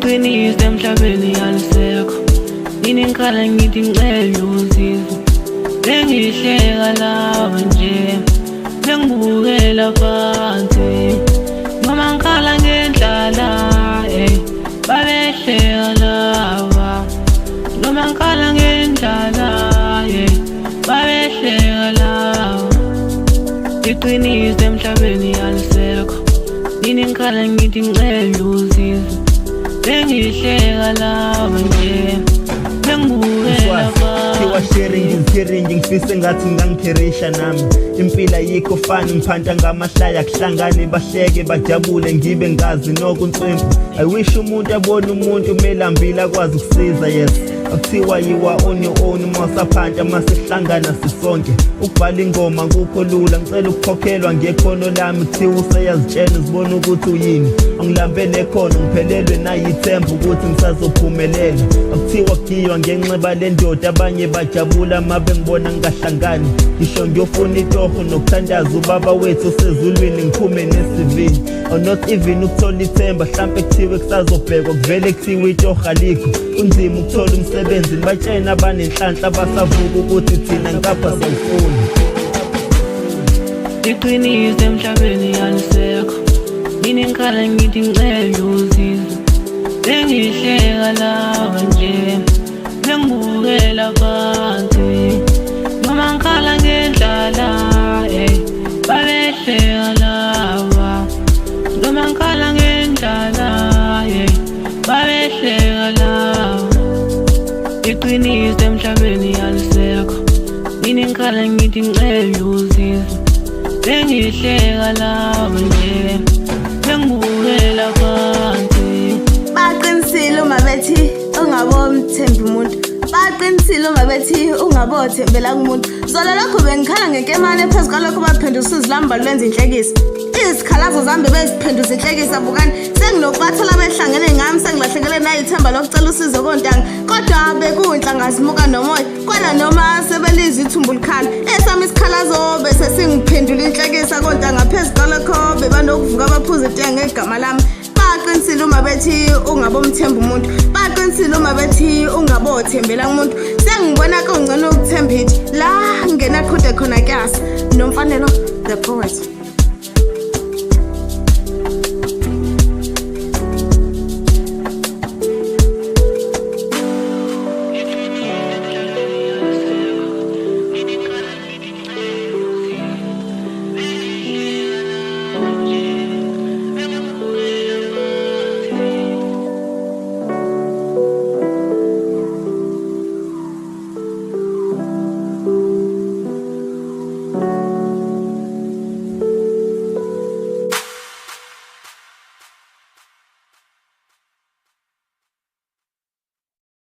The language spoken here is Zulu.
iqiniso emhlabeni alisekho nginenkala ngithi ngicela usizo bengihleka lawa nje bengibukela phansi noma ngikhala ngendlala babehleka lawa noma ngikhala ngendlala babehleka lawa iqiniso emhlabeni alisekho nginenkala ngithi ngicela usizo bengihleka lawa nje bengibukela sharing ngifise ngathi ngangipherisha nami impila yikho fani ngiphanta ngamahlaya kuhlangane bahleke bajabule ngibe ngazi nokunsimbi I wish umuntu abone umuntu melambila akwazi ukusiza yes akuthiwa yiwa on your own masaphanta masihlangana sisonke ukubhala ingoma kukho lula ngicela ukukhokhelwa ngekhono lami kuthiwa usayazitshela uzibona ukuthi uyini angilambe nekhono ngiphelelwe nayithemba ukuthi ngisazophumelela akuthiwa kugiywa ngenxiba lendoda abanye bajabula mabe ngibona ngingahlangani ngisho ngiyofuna itoho nokuthandaza ubaba wethu osezulwini ngiphume nesivini or not even ukuthola ithemba mhlampe kuthiwe kusazobhekwa kuvele kuthiwe itoho alikho kunzima ukuthola umsebenzi nibatshena abanenhlanhla basavuka ukuthi thina ngapha siyifuna iqiniso emhlabeni alisekho nginenkala ngithi ngicela usizo bengihleka lawa nje bengibukela phansi noma ngikhala ngendlala babehleka lawa noma ngikhala ngendlala babehleka lawa iqiniso emhlabeni alisekho nginenkala ngithi ngicela usizo bengihleka lawa nje bengibukela phansi baqinisile uma bethi ungabomthembi umuntu baqinisile uma bethi ungabothembela kumuntu zona lokho bengikhala ngenkemane phezu kwalokho baphendusa izilamba lwenza inhlekisa izikhalazo zami beziphendusa inhlekisa bukani senginokubathola behlangene ngami sengilahlekele nayithemba lokucela usizo kontanga kodwa bekuyinhlangazimuka nomoya kwana noma sebeliza ithumbu likhala esami isikhalazo bese singiphendula inhlekisa kontanga phezu kwalokho bebanokuvuka baphuza itiya ngegama lami baqinisile uma bethi ungabomthemba umuntu baqinisile uma bethi ungabothembela umuntu sengibona kungcono ukuthemba ithi la ngena qhude khona kuyasa nomfanelo the poet